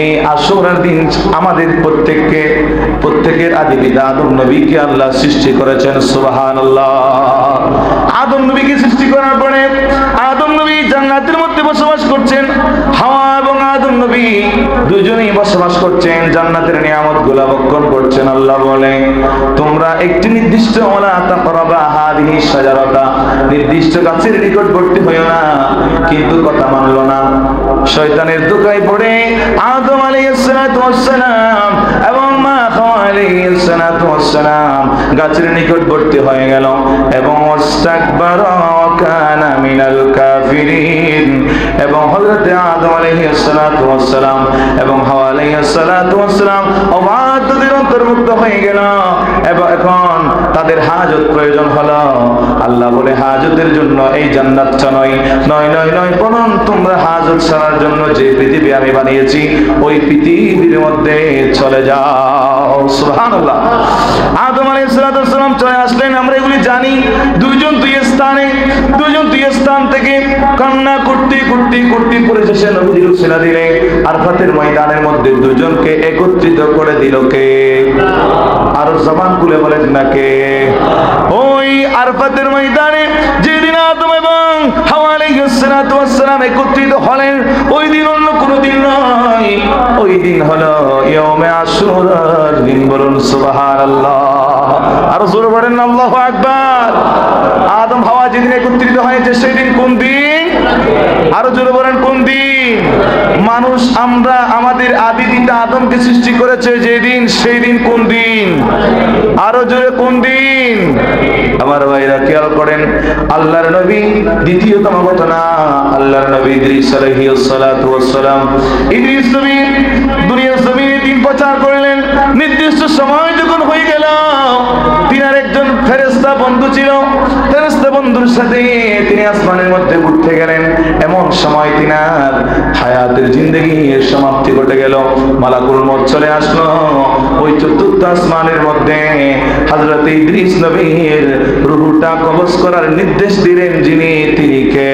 এই আশুরার দিন আমাদের প্রত্যেকের আদি পিতা আদম নবীকে আল্লাহ সৃষ্টি করেছেন। সুবহানাল্লাহ। আদম নবীকে সৃষ্টি করার পরে আদম নবী জান্নাতের মধ্যে বসবাস করছেন। হাওয়া এবং আদম নবী দুজনেই বসবাস করছেন, জান্নাতের নিয়ামতগুলো ভক্ষণ করছেন। আল্লাহ বলে, তোমরা একটি নির্দিষ্ট ওয়ালা তাকরাবা হাদিহি শাজারাতা, নির্দিষ্ট গাছের নিকটবর্তী হইও না, কিন্তু কথা মানলো না। শয়তানের ধোঁকায় পড়ে আদম আলাইহিস সালাতু ওয়াস সালাম এবং মা হাওয়া আলাইহিস সালাতু ওয়াস সালাম গাছের নিকটবর্তী হয়ে গেল এবং ওয়াস্তাকবারা ওয়া কানা মিনাল কাফিরিন। এবং হযরত আদম আলাইহিস সালাতু ওয়াস সালাম এবং হাওয়া আলাইহিস সালাতু ওয়াস সালাম অবাধ্যদের অন্তর্ভুক্ত হয়ে গেল। এবং এখন তাদের হাজত প্রয়োজন হলো। আল্লাহ বলে, হাজতের জন্য এই জান্নাতটা নয়, বরং তোমরা হাজত সারার জন্য যে পৃথিবী আমি বানিয়েছি ওই পৃথিবীর মধ্যে চলে যাও। সুবহানাল্লাহ। আদম আলাইহিস সালাতু ওয়াস সালাম চলে আসলেন, আমরা এগুলি জানি। দুইজন দুই স্থান থেকে কান্না করতে পরিশেষে নবীজি রুসুলা দিলে আরফাতের ময়দানের মধ্যে দুজনকে একত্রিত করে দিল কে? আর জবান খুলে বলেন না কে? ওই আরফাতের ময়দানে যেদিন আদম এবং হাওয়া আলাইহিস সালাতু ওয়াস সালাম একত্রিত হলেন, ওই দিন অন্য কোনো দিন নয়, ওই দিন হলো ইয়াউমে আশুরার দিন। বলুন সুবহানাল্লাহ। আর জোরে বলেন আল্লাহু আকবার। আদম হাওয়া যেদিন একত্রিত হয়েছে সেই দিন কোন দিন? আরো জোরে বলেন কোন দিন? মানুষ আমরা আমাদের আদি পিতা আদমকে সৃষ্টি করেছে যেদিন, সেই দিন কোন দিন? আরো জোরে কোন দিন? আমার ভাইরা খেয়াল করেন, আল্লাহর নবী দ্বিতীয়তম ঘটনা, আল্লাহর নবী ইদ্রিস আলাইহিস সালাতু ওয়াস সালাম, ইদ্রিস নবী দুনিয়ার জমিনে দিন প্রচার করলেন। নির্দিষ্ট সময় যখন হয়ে গেল, তিনার একজন ফেরেশতা বন্ধু ছিল, ফেরেশতা বন্ধুর সাথে তিনি আসমানের মধ্যে উঠতে গেলেন। এমন সময় তিনার হায়াতের জিন্দেগির সমাপ্তি ঘটে গেল। মালাকুল মউত চলে আসলো। ওই চতুর্থ আসমানের মধ্যে হযরত ইদ্রিস নবীর রূহটা কবজ করার নির্দেশ দিলেন যিনি, তিনি কে?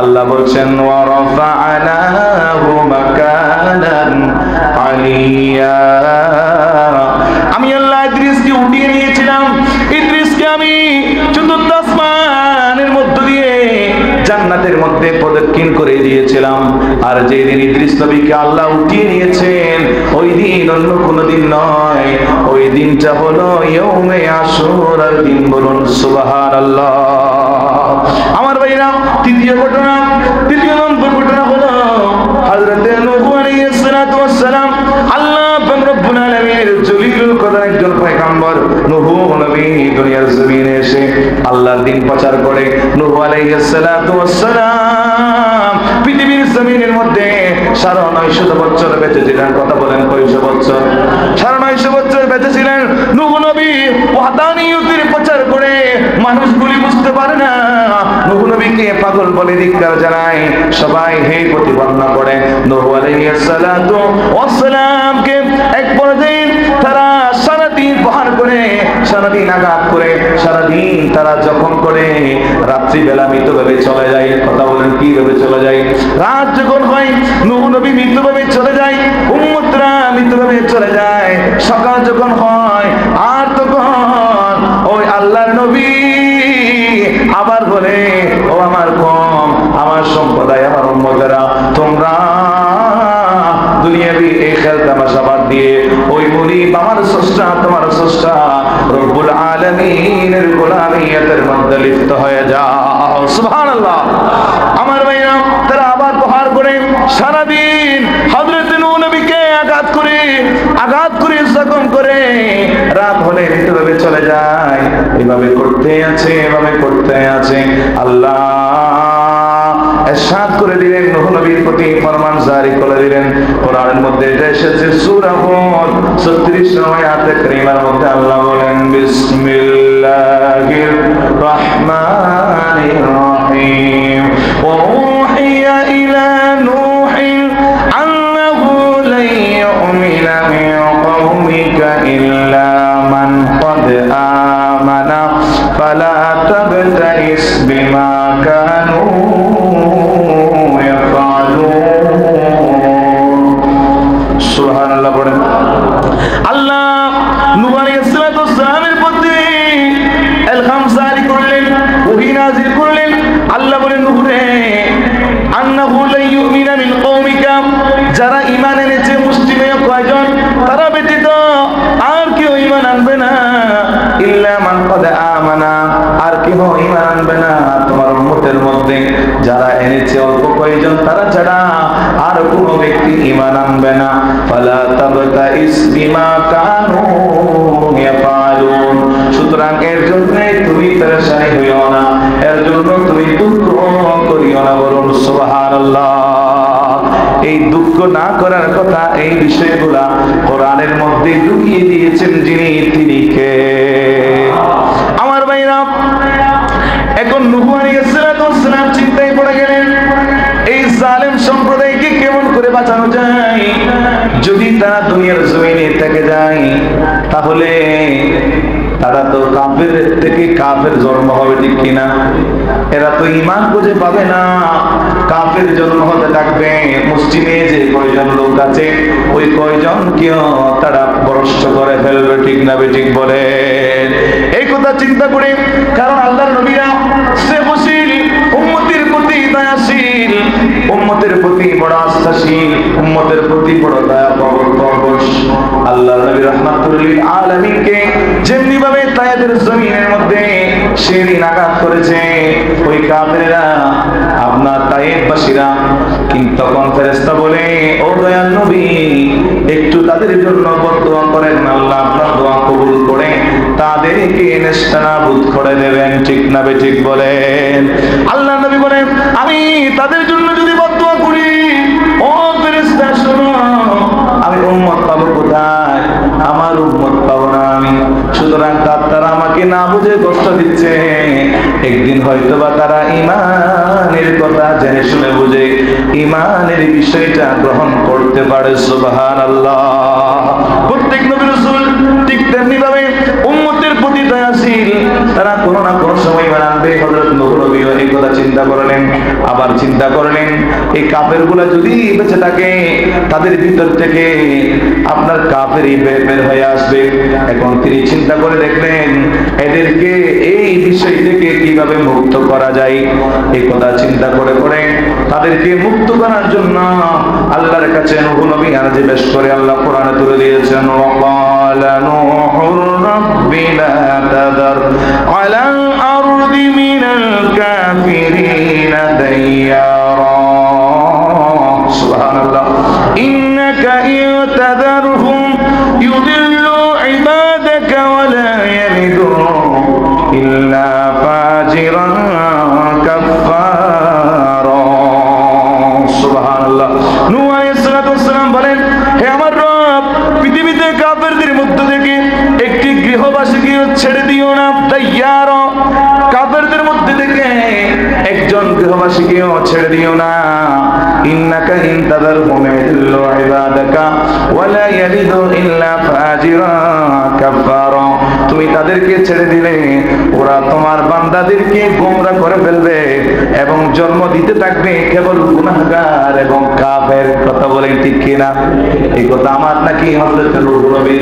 আল্লাহ বলছেন, ওয়া রাফা'নাহু মাকানান আলিয়া। আমি আল্লাহ ইদ্রিসকে উঠিয়ে নিয়েছিলাম। ইদ্রিসকে আমি চতুর্থ আসমানের মধ্য দিয়ে জান্নাতের মধ্যে প্রদক্ষিণ করে দিয়েছিলাম। আর যেদিন ইদ্রিস নবীকে আল্লাহ উঠিয়ে নিয়েছেন ওই দিন অন্য কোনো দিন নয়, ওই দিনটা হলো ইয়াউমে আশুরার দিন। বলুন সুবহানাল্লাহ। আমার ভাইরা, তৃতীয় নম্বর ঘটনা হলো হযরত নূহ আলাইহিস সালাতু ওয়াস সালাম। আল্লাহ রব্বুল আলামিনের জলিলুল কদর একজন পয়গম্বর নূহ নবী দুনিয়ার জমিনে এসে আল্লাহর দ্বীন প্রচার করে। নূহ আলাইহিস সালাতু ওয়াস সালাম পৃথিবীর জমিনের মধ্যে 950 বছর বেঁচে ছিলেন। কথা বলেন, কয়শো বছর? 950 বছর বেঁচে ছিলেন। নূহ নবী ওয়াহদানিয়তের প্রচার করে মানুষগুলি বুঝতে পারে না, নূহ নবীকে পাগল বলে ধিক্কার জানায়। সবাই হে প্রতিপন্ন করে নূহ আলাইহিস সালাতু ওয়াস সালামকে। এক পর্যায়ে তারা সারাদিন পাহার করে, সারাদিন আঘাত করে, সারাদিন তারা জখম করে রাত্রিবেলা মৃতভাবে চলে যায়। কথা বলেন, কিভাবে চলে যায়? রাত যখন হয় নূহ নবী মৃতভাবে চলে যায়, উম্মতরা মৃতভাবে চলে যায়। সকাল যখন হয় আর তখন ওই আল্লাহর নবী আবার বলে, ও আমার কম, আমার সম্প্রদায়, আমার উম্মতেরা, তোমরা দুনিয়াবি এই খেল তামাশা বাদ দিয়ে ওই মুরিদ আমার স্রষ্টা, তোমার স্রষ্টা রব্বুল আলামিনের গোলামিয়তের মধ্যে লিপ্ত হয়ে যাও। সুবহানাল্লাহ। আমার ভাইরা, তারা আবার প্রহার করে সারাদিন হযরত নূহ নবীকে আঘাত করে জখম করে রাত হলে মৃতভাবে চলে যায়। এভাবে করতে আছে আল্লাহ ইরশাদ করে দিলেন, নূহ নবীর প্রতি ফরমান জারি করে দিলেন। কোরআনের মধ্যে এটা এসেছে সূরা হুদ 36 আয়াতে কারিমার মধ্যে আল্লাহ বলেন, বিসমিল্লাহির রহমানির রহিম। ওহিয়া ইলা নূহিন আন্নাহু লা ইউমিনা মিন কওমিকা ইল্লা মান ক্বাদ আমানা ফালা তাবতাইস বিমা কানু ইয়াফআলুন। সুবহানাল্লাহ পড়েন। আল্লাহ নূহ আলাইহিস সালামের প্রতি ইলহাম জারি করলেন, ওহী নাযিল করলেন। আল্লাহ বলেন, নূহ রে, আন্নাহু লা ইউমিনা মিন কওমিকা, যারা ঈমান এনেছে মুসলিমে কয়জন, তারা ব্যতীত আর কেউ ঈমান আনবে না। ইল্লা মান ক্বাদ আমানা, আর কেউ ঈমান আনবে না তোমার উম্মতের মধ্যে যারা এনেছে অল্প কয়েকজন, তারা ছাড়া আর কোনো ব্যক্তি ঈমান আনবে না। ফালা তাবতাইস বিমা কানু ইয়াফালুন, সুতরাং এর জন্য তুমি পেরেশানি হইও না, এর জন্য তুমি দুঃখ করিও না, বলুন সুবহানাল্লাহ। এই দুঃখ না করার কথা, এই বিষয়গুলা কোরআনের মধ্যে ঢুকিয়ে দিয়েছেন যিনি, তিনি কে? আমার ভাইরা, এখন নূহ আলাইহিস সালাম চিন্তায় পড়ে গেলেন, এই জালেম সম্প্রদায়কে কেমন করে বাঁচানো যায়। যদি তারা দুনিয়ার জমিনে থেকে যায়, তাহলে তারা তো কাফের থেকে কাফের জন্ম হবে, ঠিক কিনা? এরা তো ঈমান খুঁজে পাবে না, কাফের জন্ম হতে থাকবে। মুসলিমে যে কয়জন লোক আছে, ওই কয়জনকেও তারা ভ্রষ্ট করে ফেলবে, ঠিক না ঠিক বলে? এই কথা চিন্তা করে, কারণ আল্লাহর নবীরা স্নেহশীল, উম্মতের প্রতি দয়াশীল, উম্মতের প্রতি বড় আস্থাশীল, উম্মতের প্রতি বড় দয়া পরবশ। আল্লাহর নবী রাহমাতুল লিল আলামিনকে যেমনি ভাবে তায়েফের জমিনের মধ্যে সেদিন আঘাত করেছে, ওই কাফেররা, আপনার তায়েফবাসীরা, কিন্তু তখন ফেরেশতা বলে, ও দয়াল নবী, একটু তাদের জন্য বদদোয়া করেন, আল্লাহ আপনার দোয়া কবুল করে তাদেরকে নেস্তানাবুদ করে দেবেন, ঠিক না ঠিক বলেন? আল্লাহ নবী বলেন, আমি তাদের জন্য যদি বদদোয়া করি, ও ফেরেশতা শোনো, আমি উম্মত পাবো কোথায়? আমার উম্মত পাবো না আমি। সুতরাং তারা আমাকে না বুঝে কষ্ট দিচ্ছে, একদিন হয়তো বা তারা ঈমানের কথা জেনে শুনে বুঝে ঈমানের বিষয়টা গ্রহণ করতে পারে। সুবহানাল্লাহ। প্রত্যেক নবী রাসূল ঠিক তেমনি ভাবে উম্মতের প্রতি দয়াশীল, তারা কোনো না কোনো সময় ঈমান আনবে। হযরত নূহ নবী এই কথা চিন্তা করলেন, আবার চিন্তা করলেন, এই কাফেরগুলো যদি বেঁচে থাকে, তাদের ভিতর থেকে আপনার কাফেরই বের হয়ে আসবে। এখন তিনি চিন্তা করে দেখলেন, এদেরকে এই বিষয় থেকে কিভাবে মুক্ত করা যায়। এই কথা চিন্তা করে করে তাদেরকে মুক্ত করার জন্য আল্লাহর কাছে নূহ নবী আরজি পেশ করে আল্লাহ কোরআনে তুলে দিয়েছেন, ওয়াকালা নূহুর রাব্বি লা তাযার আলাল আরদি মিনাল কাফিরিনা দাইয়ারা। সুবহানাল্লাহ। ইন্নাকা ইতাযারহুম ইউদিল্লু ইবাদাকা ওয়া লা ইয়ালিদু ইল্লা ফাজিরান কাফফারা। সুবহানাল্লাহ। নূহ আলাইহিস সালাম বলেন, হে আমার রব, পৃথিবীতে কাফেরদের মধ্য থেকে একটি গৃহবাসীকে ছেড়ে দিও না। দাইয়ারা, কাফেরদের মধ্যে থেকে একজন গৃহবাসীকেও ছেড়ে দিও না। ইন্নাকা ইন তাযারহুম ইউদিল্লু ইবাদাকা ওয়া লা ইয়ালিদু ইল্লা ফাজিরা কাফফারা। তুমি তাদেরকে ছেড়ে দিলে ওরা তোমার বান্দাদেরকে গোমরা করে ফেলবে এবং জন্ম দিতে থাকবে কেবল গুনাহগার এবং কাফের। কথা বলেন ঠিক কিনা? এই কথা আমার নাকি হযরত নূহ নবী?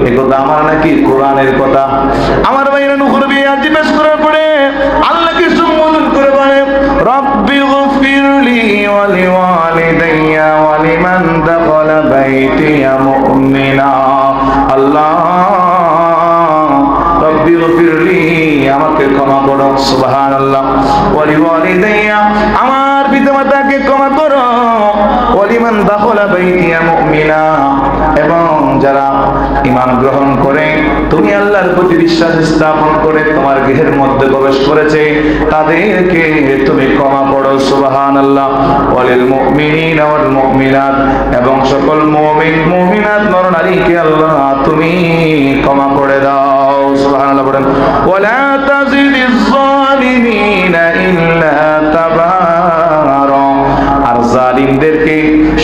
এই কথা আমার নাকি কোরআনের কথা? আমার ভাইরা, নূহ নবী আরজি পেশ করার পরে আল্লাহকে সম্বোধন করে বলে, রব্বি গফিরলি ওয়া লিওয়ালিদাইয়া ওয়া লিমান দাখালা বাইতিয়া মুমিনা। আল্লাহ, রব্বি গফিরলি, আমাকে ক্ষমা করো। সুবহানাল্লাহ। ওয়া লিওয়ালিদাইয়া, আমার পিতামাতাকে ক্ষমা করো। ওয়া লিমান দাখালা বাইতিয়া মুমিনা, এবং যারা ঈমান গ্রহণ করে তুমি আল্লাহর প্রতি বিশ্বাস স্থাপন করে তোমার গৃহের মধ্যে প্রবেশ করেছে, তাদেরকে তুমি ক্ষমা করো। সুবহানাল্লাহ। ওয়ালিল মুমিনিনা ওয়াল মুমিনাত, এবং সকল মুমিন মুমিনাত নর নারীকে আল্লাহ তুমি ক্ষমা করে দাও। সুবহানাল্লাহ বলেন, ওয়ালা তাজিদিজ যালিমিনা ইল্লা তাবারা। আর জালিমদেরকে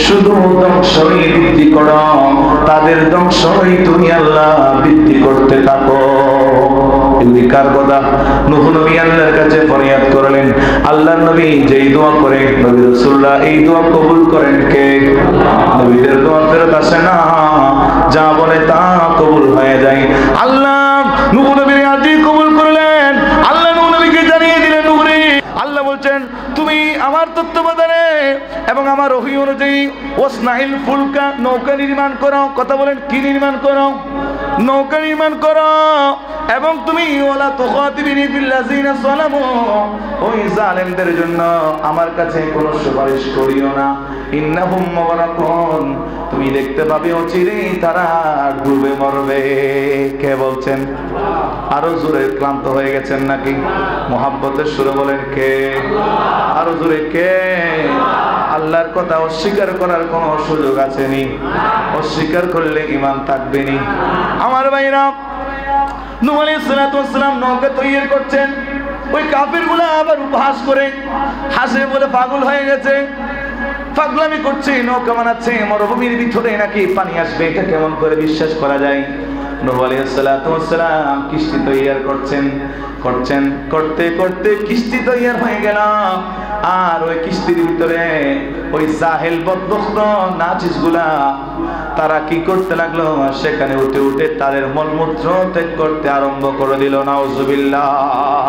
শুধু ধ্বংসই বৃদ্ধি করো, তাদের ধ্বংসই তুমি আল্লাহ বৃদ্ধি করতে থাকো। কার কথা? নূহ নবী আল্লাহর কাছে ফরিয়াদ করলেন। আল্লাহর নবী যেই দোয়া করেন, নবী রাসূলুল্লাহ এই দোয়া কবুল করেন কে? নবীদের দোয়া ফেরত আসে না। যা বলে তা কবুল হয়ে যায়। আল্লাহ নূহ নবীর আরজি কবুল করলেন। আল্লাহ নূহ নবীকে জানিয়ে দিলেন, নূহ রে, আল্লাহ বলছেন তুমি আমার তত্ত্বাবধানে এবং আমার ওহী অনুযায়ী ওয়াসনাইল ফুলকা, নৌকা নির্মাণ করো। কথা বলেন, কি নির্মাণ করো? নৌকা নির্মাণ করো। এবং তুমি ওয়ালা তুখাতিবিনি বিল্লাযিনা যালামু, ওই জালেমদের জন্য আমার কাছে কোনো সুপারিশ করিও না। ইন্নাহুম মুগরাকুন, তুমি দেখতে পাবে অচিরেই তারা ডুবে মরবে। কে বলছেন? আরো জোরে, ক্লান্ত হয়ে গেছেন নাকি? মোহাব্বতের সুরে বলেন কে? আরো জোরে কে? আল্লাহর কথা অস্বীকার করার কোনো সুযোগ আছে নি? অস্বীকার করলে ঈমান থাকবে নি? আমার ভাইরা, নূহ আলাইহিস সালাতু ওয়াস সালাম নৌকা তৈরি করছেন। ওই কাফিরগুলো আবার উপহাস করে হাসে, বলে পাগল হয়ে গেছে, পাগলামি করছে, নৌকা বানাচ্ছে, মরুভূমির ভিতরে নাকি পানি আসবে, এটা কেমন করে বিশ্বাস করা যায়? নূহ আলাইহিস সালাতু ওয়াস সালাম কিস্তি তৈরি করছেন, করতে করতে কিস্তি তৈরি হয়ে গেল। আর ওই কিস্তির ভিতরে ওই জাহেল বদবখ্ত নাচিসগুলা তারা কি করতে লাগলো? সেখানে উঠে উঠে তাদের মলমূত্র ত্যাগ করতে আরম্ভ করে দিল। নাউজুবিল্লাহ।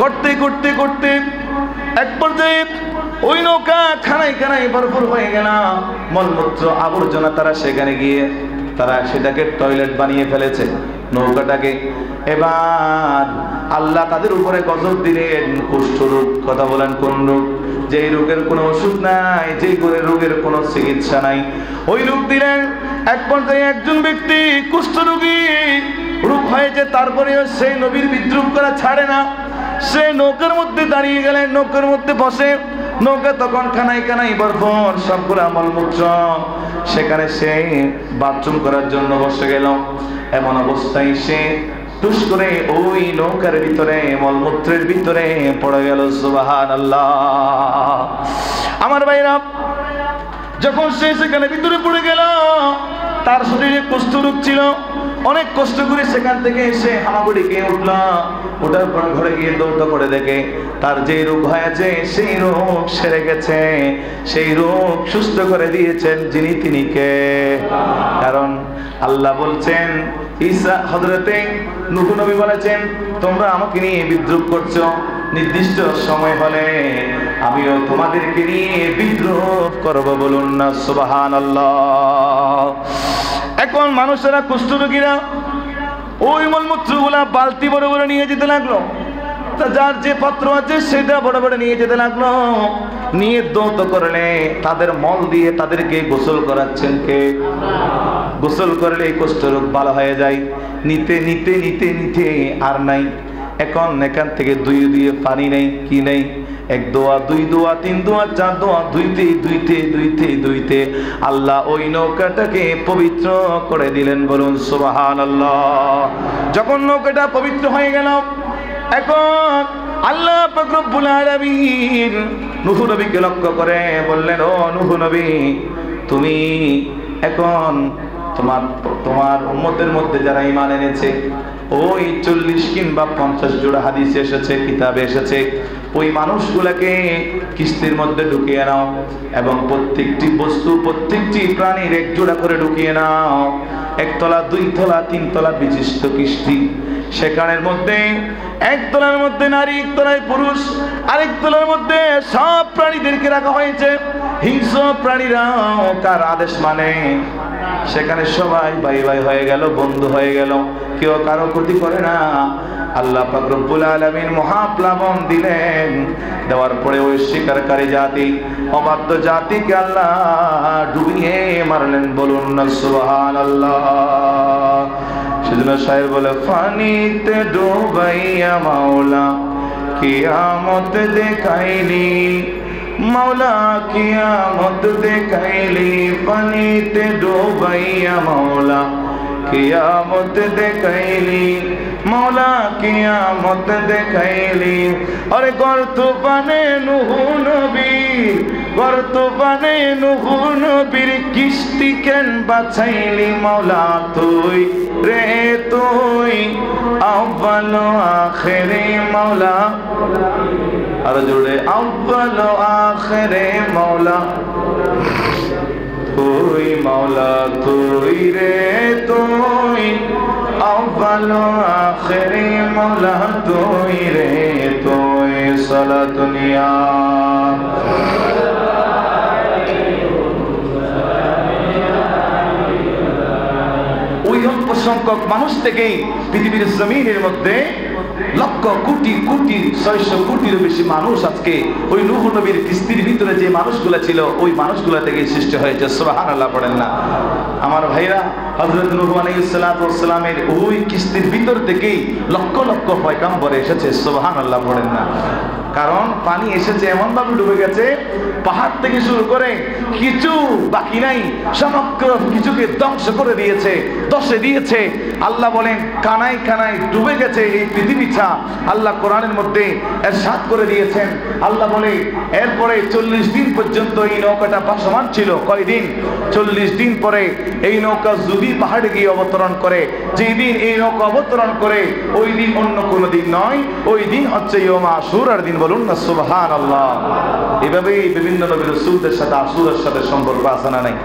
করতে করতে করতে এক পর্যায়ে ওই নৌকা খানায় খানায় ভরপুর হয়ে গেল মলমূত্র আবর্জনা। তারা সেখানে গিয়ে তারা সেটাকে টয়লেট বানিয়ে ফেলেছে নৌকাটাকে। এবার আল্লাহ তাদের উপরে গজব দিলেন কুষ্ঠরোগ। কথা বলেন কোন রোগ? যেই রোগের কোনো ওষুধ নাই, যেই রোগের কোনো চিকিৎসা নাই, ওই রোগ দিলেন। এক পর্যায়ে একজন ব্যক্তি কুষ্ঠরোগী রোগ হয়েছে, তারপরেও সেই নবীর বিদ্রুপ করা ছাড়ে না। সে নৌকার মধ্যে দাঁড়িয়ে গেলেন, নৌকার মধ্যে বসে, নৌকা তখন খানায় খানায় ভরপুর সবগুলা মলমূত্র। সেখানে সে বাথরুম করার জন্য বসে গেল। এমন অবস্থায় সে টুস করে ওই নৌকার ভিতরে মলমূত্রের ভিতরে পড়ে গেল। সুবহানাল্লাহ। আমার ভাইরা, যখন সে সেখানে ভিতরে পড়ে গেল, তার শরীরে কুষ্ঠরোগ ছিল। অনেক কষ্ট করে সেখান থেকে এসে হামাগুড়ি খেয়ে উঠল। ওটার পর ঘরে গিয়ে দৌড় করে দেখে তার যে রোগ হয়েছে সেই রোগ সেরে গেছে। সেই রোগ সুস্থ করে দিয়েছেন যিনি, তিনি কে? কারণ আল্লাহ বলছেন, ঈসা হযরতে নূহ নবী বলেছেন, তোমরা আমাকে নিয়ে বিদ্রুপ করছো, নির্দিষ্ট সময় হলে আমিও তোমাদেরকে নিয়ে বিদ্রুপ করব। বলুন না সুবহানাল্লাহ। এখন মানুষেরা কুষ্ঠরোগীরা ওই মলমূত্রগুলা বালতি বড় বড় নিয়ে যেতে লাগলো। তা যার যে পাত্র আছে সেটা বড় বড় নিয়ে যেতে লাগলো। নিয়ে দৌত করলে তাদের মল দিয়ে তাদেরকে গোসল করাচ্ছেন কে? গোসল করলে কুষ্ঠরোগ ভালো হয়ে যায়। নিতে নিতে নিতে নিতে আর নাই। এখন এখান থেকে দুই পানি নেই, কি নেই? এক দোয়া, দুই দোয়া, তিন দোয়া, চার দোয়া, দুইতে আল্লাহ ওই নৌকাটাকে পবিত্র করে দিলেন। বলুন সুবহানাল্লাহ। যখন নৌকাটা পবিত্র হয়ে গেল, এখন আল্লাহ পাক রব্বুল আলামিন নূহ নবীকে লক্ষ্য করে বললেন, ও নূহ নবী, তুমি এখন তোমার উম্মতের মধ্যে যারা ঈমান এনেছে, ওই 40 কিংবা 50 জোড়া হাদিসে এসেছে, কিতাবে এসেছে, ওই মানুষগুলাকে কিস্তির মধ্যে ঢুকিয়ে নাও এবং প্রত্যেকটি বস্তু, প্রত্যেকটি প্রাণীর এক জোড়া করে ঢুকিয়ে নাও। একতলা, দুই তলা, তিন তলা বিশিষ্ট কিস্তি। সেখানের মধ্যে এক তলার মধ্যে নারী, এক তলায় পুরুষ, আরেক তলার মধ্যে সব প্রাণীদেরকে রাখা হয়েছে। হিংস্র প্রাণীরাও কার আদেশ মানে। সেখানে সবাই ভাই ভাই হয়ে গেল, বন্ধু হয়ে গেল, কেউ কারো ক্ষতি করে না। আল্লাহ পাক রব্বুল আলামিন মহাপ্লাবন দিলেন। দেওয়ার পরে ওই শিকারকারী জাতি, অবাধ্য জাতিকে আল্লাহ ডুবিয়ে মারলেন। বলুন না সুবহানাল্লাহ। সেজন্য শায়ের বলে, পানিতে ডুবাইয়া মাওলা কিয়ামত দেখাইলি, মাওলা কিয়ামত দেখাইলি, পানিতে ডুবাইয়া মাওলা কিয়ামত দেখাইলি, মাওলা কিয়ামত দেখাইলি। আরে গর্ত পানে নূহ নবী, গর্ত পানে নূহ নবীর কিস্তি কেন বাঁচাইলি মাওলা তুই রে তুই, আউয়াল আখিরে মাওলা, আর জোরে আউয়াল আখিরে মাওলা। তুই মাওলা তুই রে তুই আউয়াল আখিরি মাওলা তুই রে তুই সারা দুনিয়া ওই অল্প সংখ্যক মানুষ থেকেই পৃথিবীর জমিনের মধ্যে লক্ষ কোটি কোটি 600 কোটিরও বেশি মানুষ আজকে ওই নূহ নবীর কিস্তির ভিতরে যে মানুষগুলো ছিল ওই মানুষগুলো থেকে সৃষ্টি হয়েছে। সুবহানাল্লাহ পড়েন না আমার ভাইরা। হযরত নূহ আলাইহিস সালাতু ওয়াস সালামের ওই কিস্তির ভিতর থেকেই লক্ষ লক্ষ পয়গম্বর এসেছে। সুবহানাল্লাহ পড়েন না। কারণ পানি এসেছে এমন ভাবে ডুবে গেছে পাহাড় থেকে শুরু করে কিছু বাকি নাই, সমগ্র কিছুকে ধ্বংস করে দিয়েছে, দশে দিয়েছে। আল্লাহ বলেন কানায় কানায় ডুবে গেছে এই পৃথিবীটা। আল্লাহ কোরআনের মধ্যে ইরশাদ করে দিয়েছেন, আল্লাহ বলে এরপরে 40 দিন পর্যন্ত এই নৌকাটা ভাসমান ছিল। কয়দিন? 40 দিন পরে এই নৌকা যদি পাহাড়ে গিয়ে অবতরণ করে, যেই দিন এই নৌকা অবতরণ করে ওই দিন অন্য কোনো দিন নয়, ওই দিন হচ্ছে ইয়মা আশুরার দিন। বলুন না সুবহানাল্লাহ। এভাবেই বিভিন্ন নবী রাসূলদের সাথে আশুরার সাথে সম্পর্ক আছে না নাই?